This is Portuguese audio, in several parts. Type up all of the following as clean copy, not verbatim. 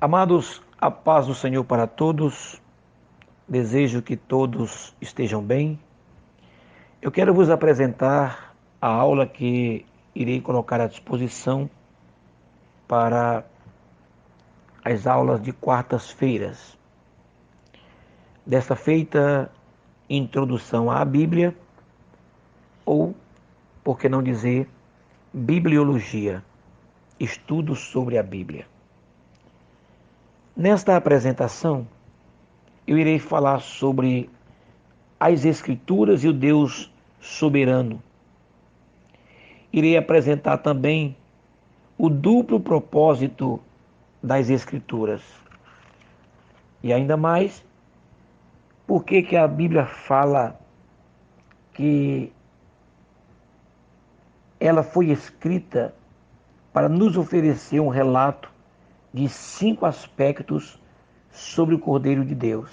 Amados, a paz do Senhor para todos. Desejo que todos estejam bem. Eu quero vos apresentar a aula que irei colocar à disposição para as aulas de quartas-feiras. Desta feita, introdução à Bíblia, ou, por que não dizer, bibliologia, estudos sobre a Bíblia. Nesta apresentação, eu irei falar sobre as Escrituras e o Deus soberano. Irei apresentar também o duplo propósito das Escrituras. E ainda mais, por que a Bíblia fala que ela foi escrita para nos oferecer um relato de 5 aspectos sobre o Cordeiro de Deus.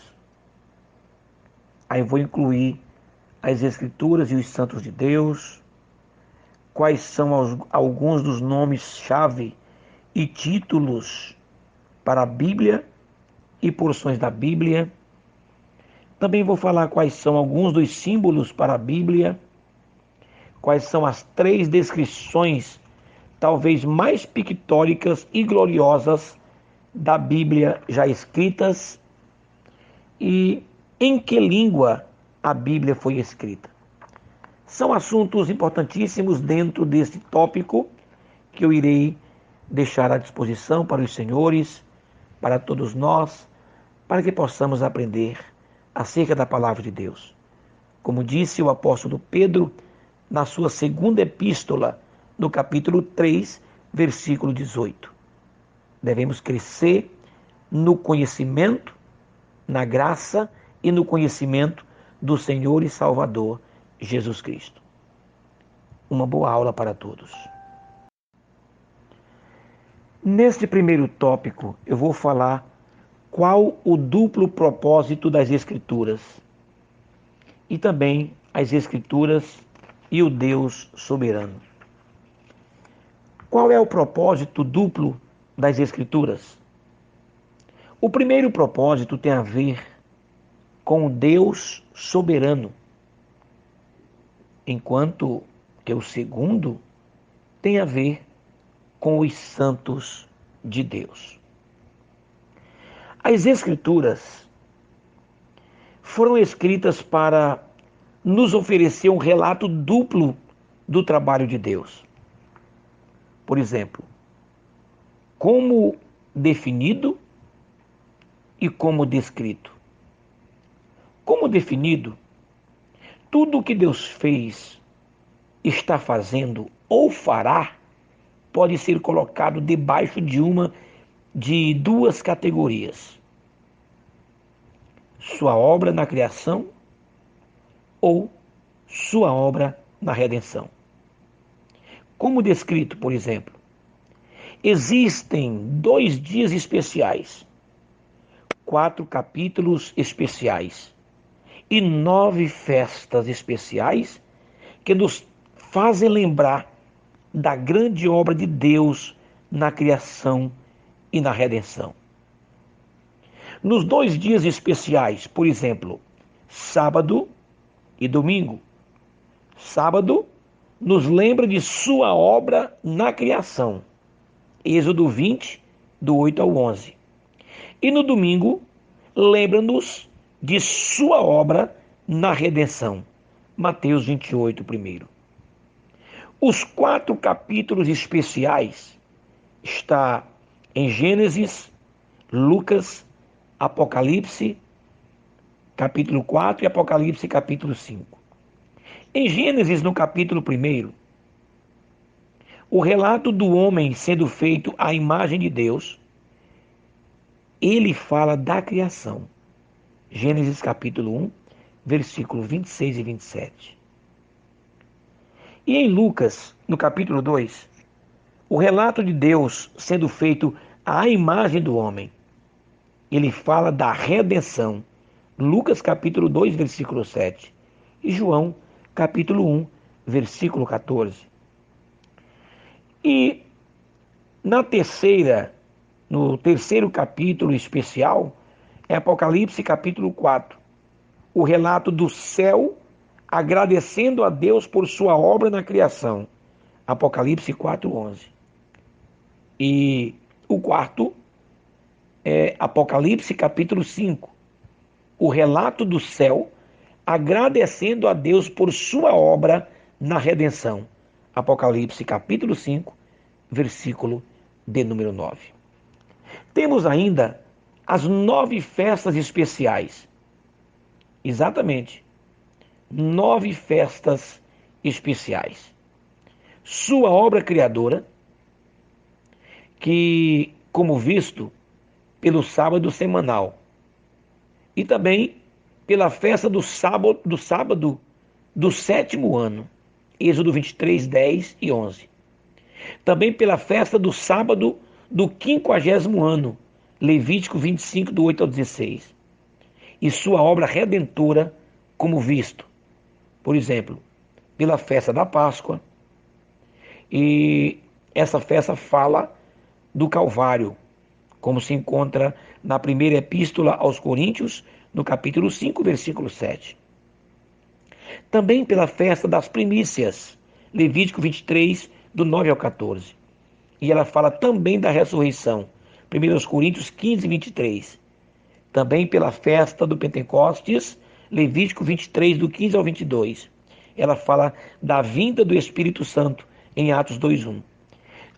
Aí vou incluir as Escrituras e os santos de Deus, quais são alguns dos nomes-chave e títulos para a Bíblia e porções da Bíblia. Também vou falar quais são alguns dos símbolos para a Bíblia, quais são as 3 descrições talvez mais pictóricas e gloriosas da Bíblia já escritas e em que língua a Bíblia foi escrita. São assuntos importantíssimos dentro deste tópico que eu irei deixar à disposição para os senhores, para todos nós, para que possamos aprender acerca da palavra de Deus. Como disse o apóstolo Pedro na sua segunda epístola, no capítulo 3, versículo 18. Devemos crescer no conhecimento, na graça e no conhecimento do Senhor e Salvador Jesus Cristo. Uma boa aula para todos. Neste primeiro tópico, eu vou falar qual o duplo propósito das Escrituras e também as Escrituras e o Deus soberano. Qual é o propósito duplo das Escrituras? O primeiro propósito tem a ver com o Deus soberano, enquanto que o segundo tem a ver com os santos de Deus. As Escrituras foram escritas para nos oferecer um relato duplo do trabalho de Deus. Por exemplo, como definido e como descrito. Como definido, tudo o que Deus fez, está fazendo ou fará pode ser colocado debaixo de 2 categorias: sua obra na criação ou sua obra na redenção. Como descrito, por exemplo, existem 2 dias especiais, 4 capítulos especiais e 9 festas especiais que nos fazem lembrar da grande obra de Deus na criação e na redenção. Nos 2 dias especiais, por exemplo, sábado e domingo. Sábado nos lembra de sua obra na criação. Êxodo 20, do 8 ao 11. E no domingo, lembra-nos de sua obra na redenção. Mateus 28, primeiro. Os 4 capítulos especiais está em Gênesis, Lucas, Apocalipse, capítulo 4 e Apocalipse, capítulo 5. Em Gênesis, no capítulo 1, o relato do homem sendo feito à imagem de Deus, ele fala da criação. Gênesis capítulo 1, versículo 26 e 27. E em Lucas, no capítulo 2, o relato de Deus sendo feito à imagem do homem, ele fala da redenção. Lucas capítulo 2, versículo 7. E João capítulo 1, versículo 14. E na terceira no terceiro capítulo especial, é Apocalipse capítulo 4, o relato do céu agradecendo a Deus por sua obra na criação. Apocalipse 4:11. E o quarto é Apocalipse capítulo 5, o relato do céu agradecendo a Deus por sua obra na redenção. Apocalipse capítulo 5, versículo de número 9. Temos ainda as 9 festas especiais. Exatamente, 9 festas especiais. Sua obra criadora, que, como visto, pelo sábado semanal, e também pela festa do sábado do sétimo ano, Êxodo 23, 10 e 11. Também pela festa do sábado do 50º ano, Levítico 25, do 8 ao 16. E sua obra redentora, como visto, por exemplo, pela festa da Páscoa. E essa festa fala do Calvário, como se encontra na primeira epístola aos Coríntios, no capítulo 5, versículo 7. Também pela festa das primícias, Levítico 23, do 9 ao 14. E ela fala também da ressurreição, 1 Coríntios 15, 23. Também pela festa do Pentecostes, Levítico 23, do 15 ao 22. Ela fala da vinda do Espírito Santo, em Atos 2:1.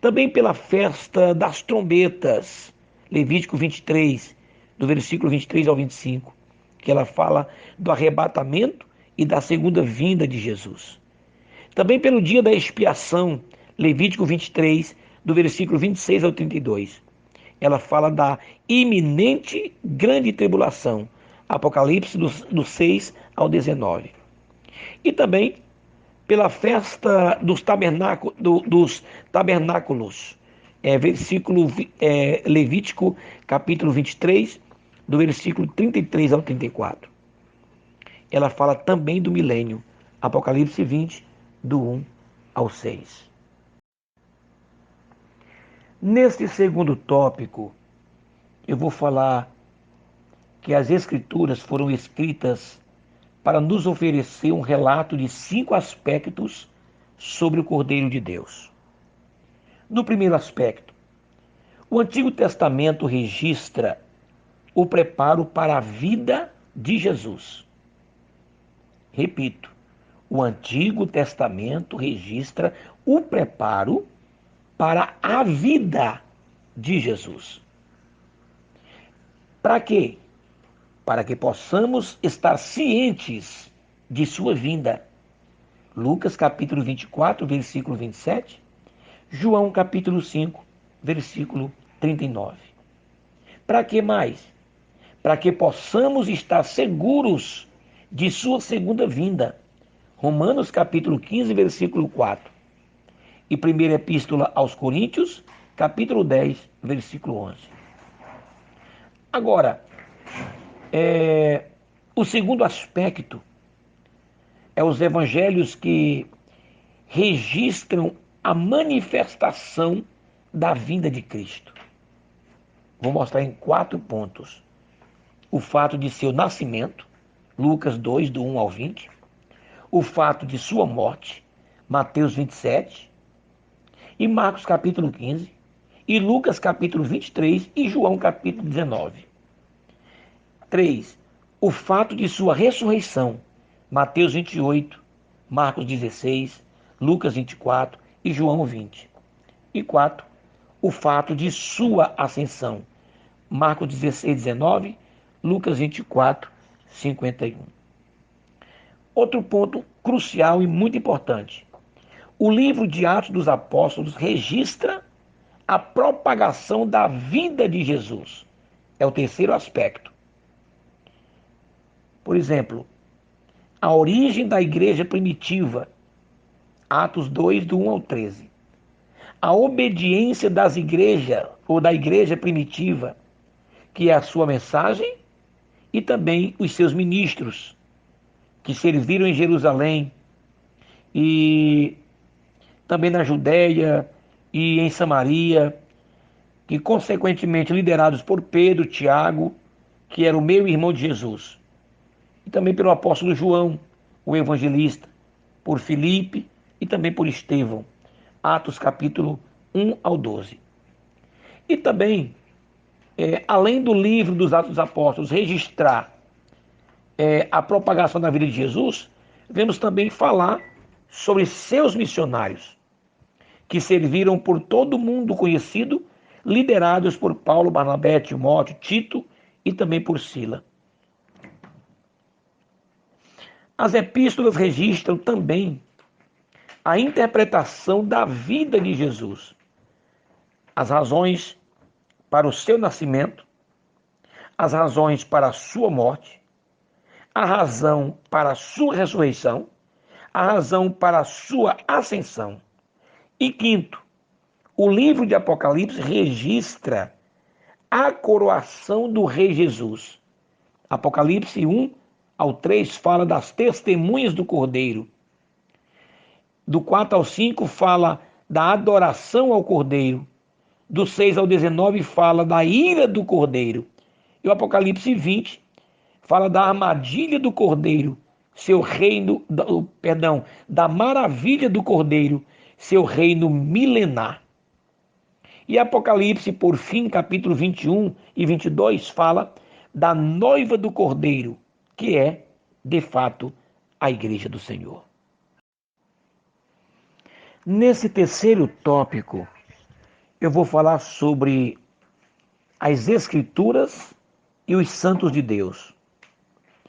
Também pela festa das trombetas, Levítico 23, do versículo 23 ao 25, que ela fala do arrebatamento e da segunda vinda de Jesus. Também pelo dia da expiação, Levítico 23, do versículo 26 ao 32. Ela fala da iminente grande tribulação, Apocalipse do 6 ao 19. E também pela festa dos tabernáculos, Levítico capítulo 23, do versículo 33 ao 34. Ela fala também do milênio, Apocalipse 20, do 1 ao 6. Neste segundo tópico, eu vou falar que as Escrituras foram escritas para nos oferecer um relato de 5 aspectos sobre o Cordeiro de Deus. No primeiro aspecto, o Antigo Testamento registra o preparo para a vida de Jesus. Repito, o Antigo Testamento registra o preparo para a vida de Jesus. Para quê? Para que possamos estar cientes de sua vinda. Lucas capítulo 24, versículo 27. João capítulo 5, versículo 39. Para que mais? Para que possamos estar seguros de sua segunda vinda. Romanos capítulo 15, versículo 4. E primeira epístola aos Coríntios, capítulo 10, versículo 11. Agora, o segundo aspecto é os evangelhos que registram a manifestação da vinda de Cristo. Vou mostrar em 4 pontos. O fato de seu nascimento, Lucas 2, do 1 ao 20. O fato de sua morte, Mateus 27. E Marcos capítulo 15. E Lucas capítulo 23 e João capítulo 19. 3. O fato de sua ressurreição, Mateus 28, Marcos 16, Lucas 24 e João 20. E 4. O fato de sua ascensão, Marcos 16, 19, Lucas 24, 51. Outro ponto crucial e muito importante. O livro de Atos dos Apóstolos registra a propagação da vinda de Jesus. É o terceiro aspecto. Por exemplo, a origem da igreja primitiva, Atos 2, do 1 ao 13. A obediência das igrejas, ou da igreja primitiva, que é a sua mensagem, e também os seus ministros, que serviram em Jerusalém, e também na Judéia e em Samaria, que consequentemente liderados por Pedro, Tiago, que era o meio irmão de Jesus, e também pelo apóstolo João, o evangelista, por Filipe e também por Estevão. Atos capítulo 1 ao 12. E também, além do livro dos Atos dos Apóstolos registrar a propagação da vida de Jesus, vemos também falar sobre seus missionários, que serviram por todo o mundo conhecido, liderados por Paulo, Barnabé, Timóteo, Tito e também por Sila. As epístolas registram também a interpretação da vida de Jesus, as razões para o seu nascimento, as razões para a sua morte, a razão para a sua ressurreição, a razão para a sua ascensão. E quinto, o livro de Apocalipse registra a coroação do Rei Jesus. Apocalipse 1 ao 3 fala das testemunhas do Cordeiro. Do 4 ao 5 fala da adoração ao Cordeiro. Do 6 ao 19 fala da ira do Cordeiro. E o Apocalipse 20 fala da armadilha do Cordeiro, seu reino, da maravilha do Cordeiro, seu reino milenar. E Apocalipse, por fim, capítulo 21 e 22, fala da noiva do Cordeiro, que é, de fato, a igreja do Senhor. Nesse terceiro tópico, eu vou falar sobre as Escrituras e os santos de Deus.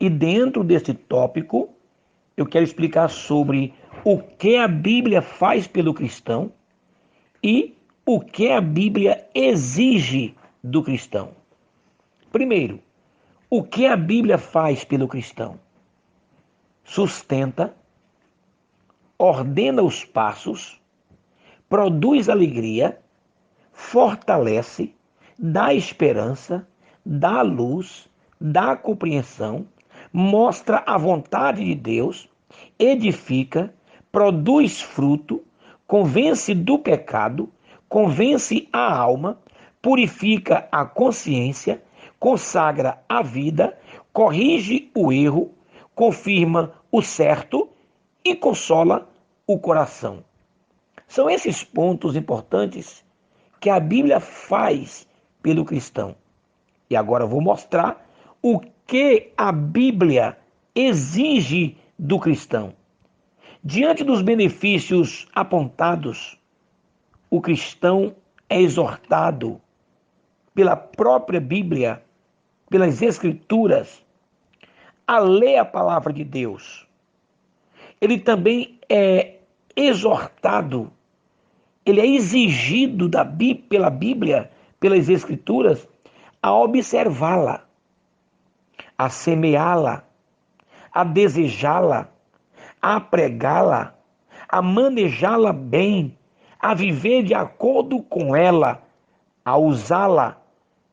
E dentro desse tópico, eu quero explicar sobre o que a Bíblia faz pelo cristão e o que a Bíblia exige do cristão. Primeiro, o que a Bíblia faz pelo cristão? Sustenta, ordena os passos, produz alegria, fortalece, dá esperança, dá luz, dá compreensão, mostra a vontade de Deus, edifica, produz fruto, convence do pecado, convence a alma, purifica a consciência, consagra a vida, corrige o erro, confirma o certo e consola o coração. São esses pontos importantes que a Bíblia faz pelo cristão. E agora eu vou mostrar o que a Bíblia exige do cristão. Diante dos benefícios apontados, o cristão é exortado pela própria Bíblia, pelas Escrituras, a ler a palavra de Deus. Ele também é exortado, ele é exigido pela Bíblia, pelas Escrituras, a observá-la, a semeá-la, a desejá-la, a pregá-la, a manejá-la bem, a viver de acordo com ela, a usá-la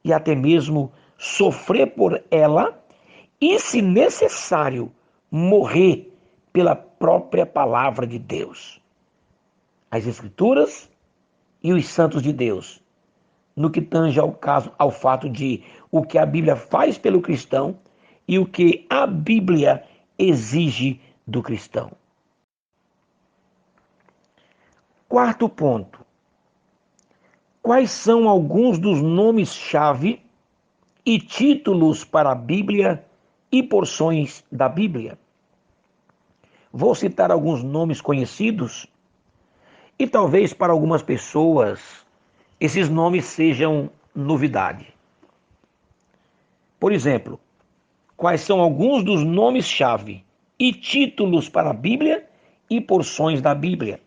e até mesmo sofrer por ela e, se necessário, morrer pela própria palavra de Deus. As Escrituras e os santos de Deus, no que tange ao fato de o que a Bíblia faz pelo cristão e o que a Bíblia exige do cristão. Quarto ponto. Quais são alguns dos nomes-chave e títulos para a Bíblia e porções da Bíblia? Vou citar alguns nomes conhecidos e talvez para algumas pessoas esses nomes sejam novidade. Por exemplo, quais são alguns dos nomes-chave e títulos para a Bíblia e porções da Bíblia?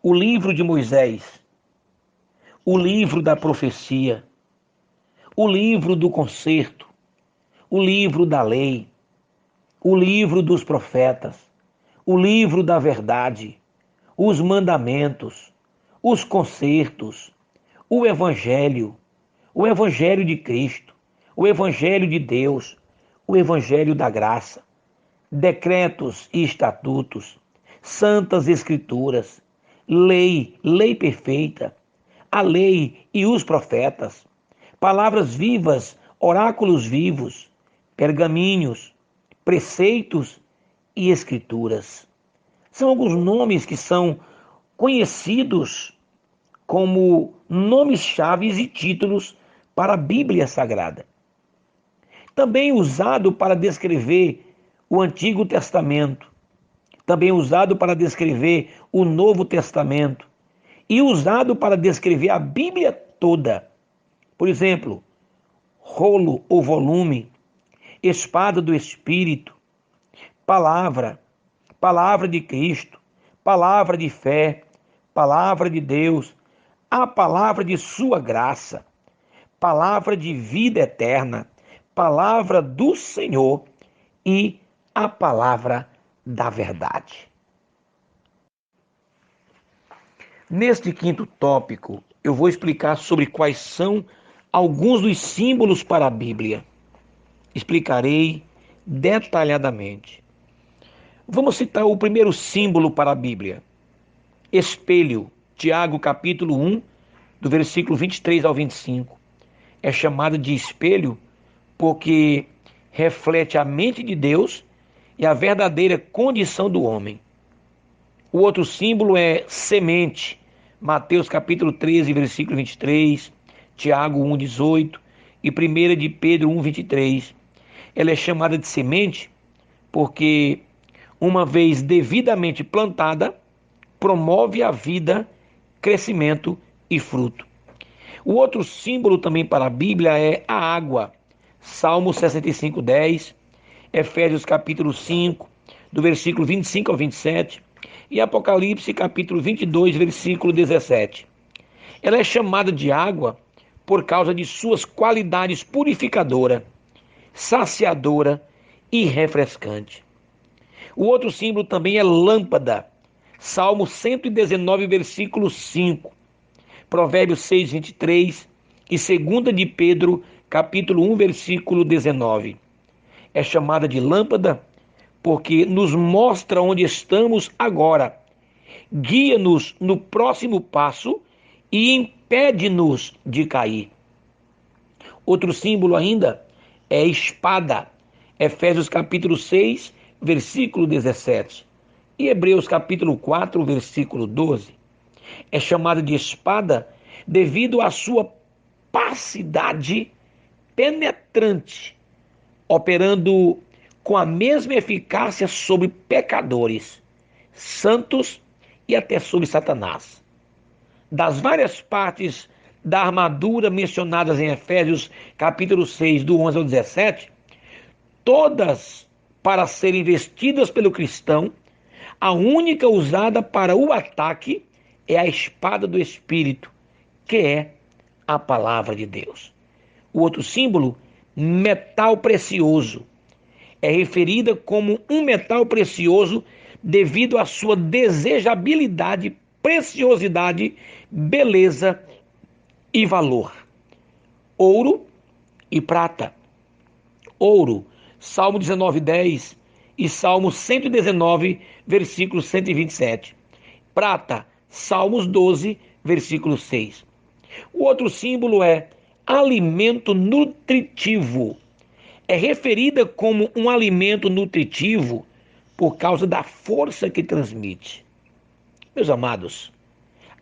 O livro de Moisés, o livro da profecia, o livro do concerto, o livro da lei, o livro dos profetas, o livro da verdade, os mandamentos, os concertos, o evangelho de Cristo, o evangelho de Deus, o evangelho da graça, decretos e estatutos, santas escrituras, lei perfeita, a lei e os profetas, palavras vivas, oráculos vivos, pergaminhos, preceitos e escrituras. São alguns nomes que são conhecidos como nomes-chave e títulos para a Bíblia Sagrada. Também usado para descrever o Antigo Testamento, também usado para descrever o Novo Testamento e usado para descrever a Bíblia toda. Por exemplo, rolo ou volume, espada do Espírito, palavra, palavra de Cristo, palavra de fé, palavra de Deus, a palavra de sua graça, palavra de vida eterna, palavra do Senhor e a palavra da verdade. Neste quinto tópico, eu vou explicar sobre quais são alguns dos símbolos para a Bíblia. Explicarei detalhadamente. Vamos citar o primeiro símbolo para a Bíblia. Espelho, Tiago capítulo 1, do versículo 23 ao 25. É chamado de espelho porque reflete a mente de Deus e a verdadeira condição do homem. O outro símbolo é semente, Mateus capítulo 13, versículo 23, Tiago 1, 18 e 1 de Pedro 1, 23. Ela é chamada de semente porque, uma vez devidamente plantada, promove a vida, crescimento e fruto. O outro símbolo também para a Bíblia é a água. Salmo 65, 10, Efésios capítulo 5, do versículo 25 ao 27, e Apocalipse capítulo 22, versículo 17. Ela é chamada de água por causa de suas qualidades purificadora, saciadora e refrescante. O outro símbolo também é lâmpada. Salmo 119, versículo 5, Provérbios 6, 23 e 2 de Pedro, capítulo 1, versículo 19. É chamada de lâmpada porque nos mostra onde estamos agora, guia-nos no próximo passo e impede-nos de cair. Outro símbolo ainda é espada. Efésios capítulo 6, versículo 17. E Hebreus capítulo 4, versículo 12. É chamada de espada devido à sua passividade penetrante, operando com a mesma eficácia sobre pecadores, santos e até sobre Satanás. Das várias partes da armadura mencionadas em Efésios capítulo 6, do 11 ao 17, todas para serem vestidas pelo cristão, a única usada para o ataque é a espada do Espírito, que é a palavra de Deus. O outro símbolo, metal precioso, é referida como um metal precioso devido à sua desejabilidade, preciosidade, beleza e valor. Ouro e prata. Ouro, Salmo 19, 10 e Salmo 119, versículo 127. Prata, Salmos 12, versículo 6. O outro símbolo é alimento nutritivo. É referida como um alimento nutritivo por causa da força que transmite. Meus amados,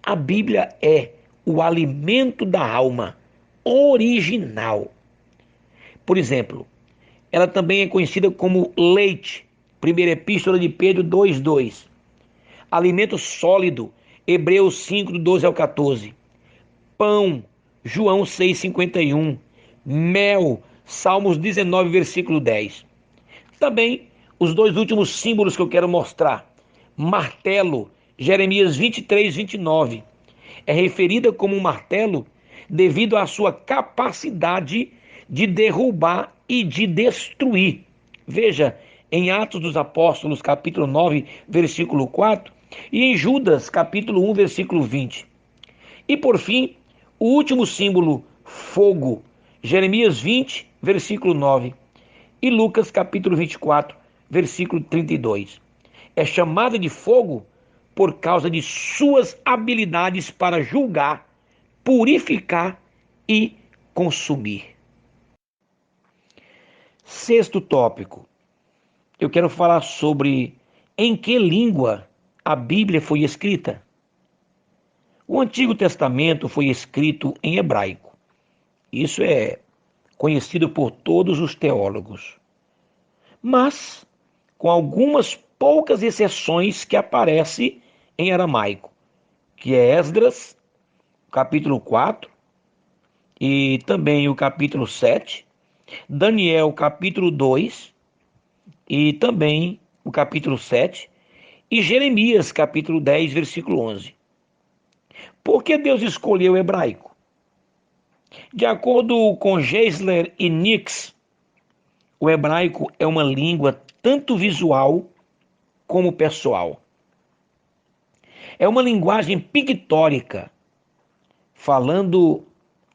a Bíblia é o alimento da alma original. Por exemplo, ela também é conhecida como leite, primeira epístola de Pedro 2:2. Alimento sólido, Hebreus 5, do 12 ao 14. Pão, João 6,51. Mel, Salmos 19, versículo 10. Também os dois últimos símbolos que eu quero mostrar. Martelo, Jeremias 23, 29. É referida como um martelo devido à sua capacidade de derrubar e de destruir. Veja, em Atos dos Apóstolos, capítulo 9, versículo 4, e em Judas, capítulo 1, versículo 20. E por fim, o último símbolo, fogo, Jeremias 20, versículo 9, e Lucas, capítulo 24, versículo 32. É chamada de fogo por causa de suas habilidades para julgar, purificar e consumir. Sexto tópico, eu quero falar sobre em que língua a Bíblia foi escrita. O Antigo Testamento foi escrito em hebraico. Isso é conhecido por todos os teólogos. Mas com algumas poucas exceções que aparece em aramaico, que é Esdras, capítulo 4, e também o capítulo 7, Daniel, capítulo 2, e também o capítulo 7, e Jeremias, capítulo 10, versículo 11. Por que Deus escolheu o hebraico? De acordo com Geisler e Nix, o hebraico é uma língua tanto visual como pessoal. É uma linguagem pictórica, falando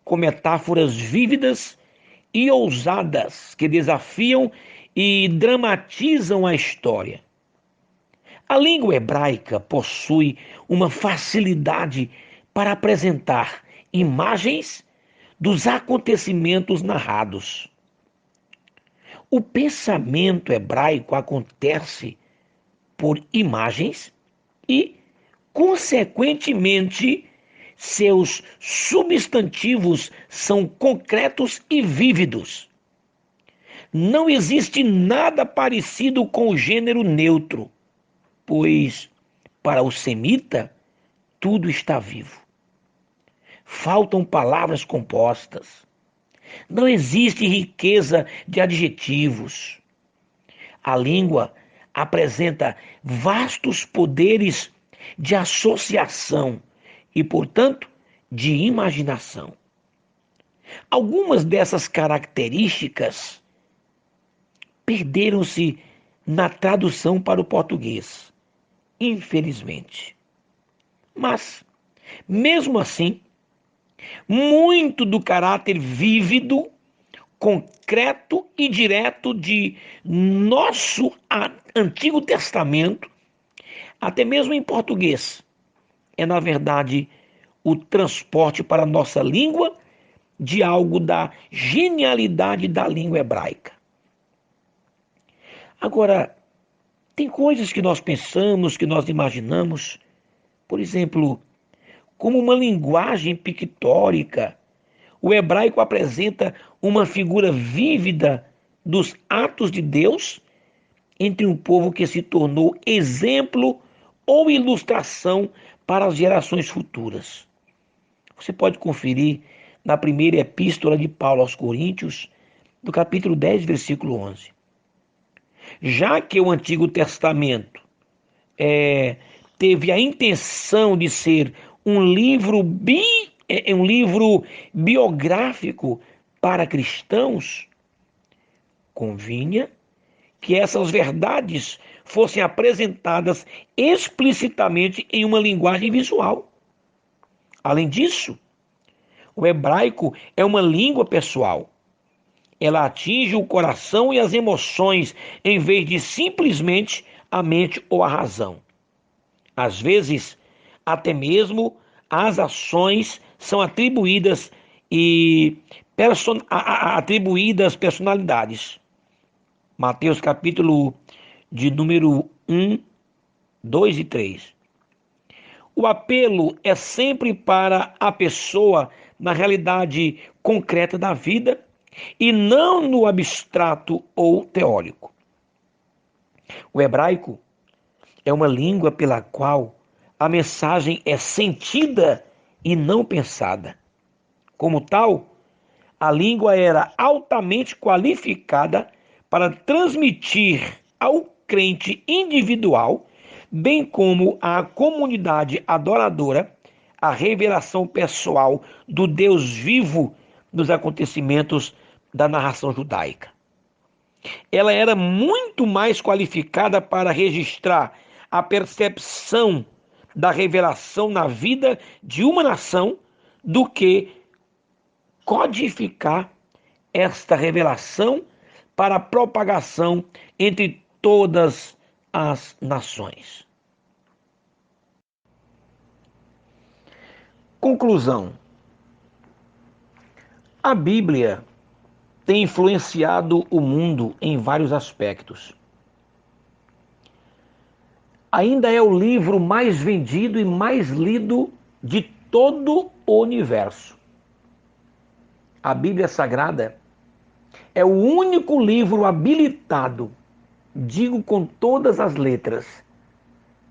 com metáforas vívidas e ousadas que desafiam e dramatizam a história. A língua hebraica possui uma facilidade para apresentar imagens dos acontecimentos narrados. O pensamento hebraico acontece por imagens e, consequentemente, seus substantivos são concretos e vívidos. Não existe nada parecido com o gênero neutro, pois, para o semita, tudo está vivo. Faltam palavras compostas. Não existe riqueza de adjetivos. A língua apresenta vastos poderes de associação e, portanto, de imaginação. Algumas dessas características perderam-se na tradução para o português, infelizmente. Mas, mesmo assim, muito do caráter vívido, concreto e direto de nosso Antigo Testamento, até mesmo em português, é, na verdade, o transporte para a nossa língua de algo da genialidade da língua hebraica. Agora, tem coisas que nós pensamos, que nós imaginamos, por exemplo, como uma linguagem pictórica. O hebraico apresenta uma figura vívida dos atos de Deus entre um povo que se tornou exemplo ou ilustração para as gerações futuras. Você pode conferir na primeira epístola de Paulo aos Coríntios, no capítulo 10, versículo 11. Já que o Antigo Testamento teve a intenção de ser um livro biográfico para cristãos, convinha que essas verdades fossem apresentadas explicitamente em uma linguagem visual. Além disso, o hebraico é uma língua pessoal. Ela atinge o coração e as emoções em vez de simplesmente a mente ou a razão. Às vezes, até mesmo as ações são atribuídas personalidades. Mateus capítulo de número 1, 2 e 3. O apelo é sempre para a pessoa na realidade concreta da vida e não no abstrato ou teórico. O hebraico é uma língua pela qual a mensagem é sentida e não pensada. Como tal, a língua era altamente qualificada para transmitir ao crente individual, bem como à comunidade adoradora, a revelação pessoal do Deus vivo nos acontecimentos da narração judaica. Ela era muito mais qualificada para registrar a percepção da revelação na vida de uma nação do que codificar esta revelação para a propagação entre todas as nações. Conclusão. A Bíblia tem influenciado o mundo em vários aspectos. Ainda é o livro mais vendido e mais lido de todo o universo. A Bíblia Sagrada é o único livro habilitado, digo com todas as letras.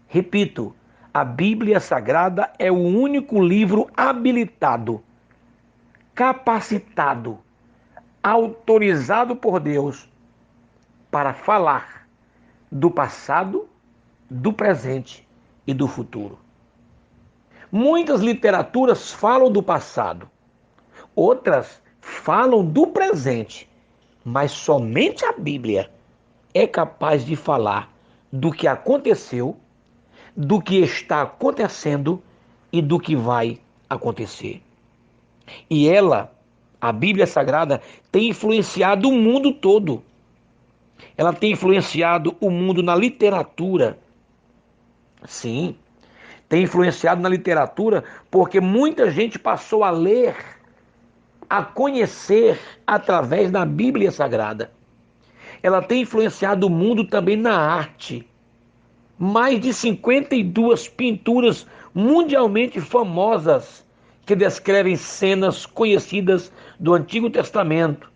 Repito, a Bíblia Sagrada é o único livro habilitado, capacitado, autorizado por Deus para falar do passado, do presente e do futuro. Muitas literaturas falam do passado, outras falam do presente, mas somente a Bíblia é capaz de falar do que aconteceu, do que está acontecendo e do que vai acontecer. E ela, a Bíblia Sagrada, tem influenciado o mundo todo. Ela tem influenciado o mundo na literatura. Sim, tem influenciado na literatura porque muita gente passou a ler, a conhecer através da Bíblia Sagrada. Ela tem influenciado o mundo também na arte. Mais de 52 pinturas mundialmente famosas que descrevem cenas conhecidas do Antigo Testamento,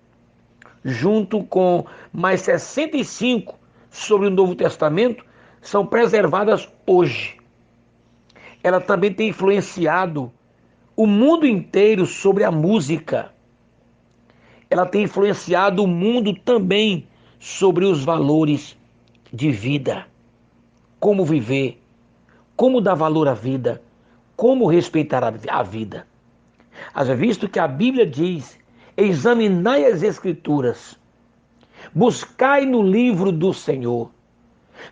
junto com mais 65 sobre o Novo Testamento, são preservadas hoje. Ela também tem influenciado o mundo inteiro sobre a música. Ela tem influenciado o mundo também sobre os valores de vida. Como viver, como dar valor à vida, como respeitar a vida. Haja visto que a Bíblia diz: examinai as Escrituras, buscai no livro do Senhor.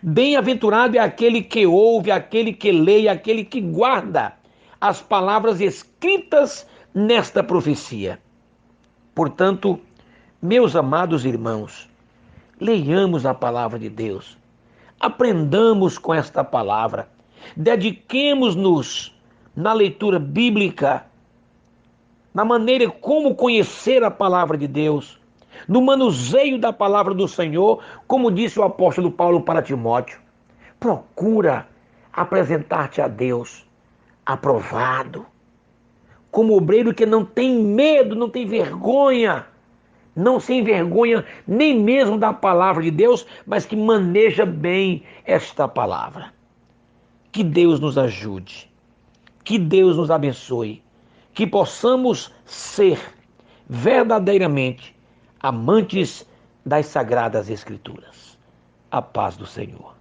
Bem-aventurado é aquele que ouve, aquele que lê, aquele que guarda as palavras escritas nesta profecia. Portanto, meus amados irmãos, leiamos a palavra de Deus, aprendamos com esta palavra, dediquemos-nos na leitura bíblica, na maneira como conhecer a palavra de Deus, no manuseio da palavra do Senhor, como disse o apóstolo Paulo para Timóteo. Procura apresentar-te a Deus aprovado, como obreiro que não tem medo, não tem vergonha, não se envergonha nem mesmo da palavra de Deus, mas que maneja bem esta palavra. Que Deus nos ajude, que Deus nos abençoe, que possamos ser verdadeiramente amantes das Sagradas Escrituras. A paz do Senhor.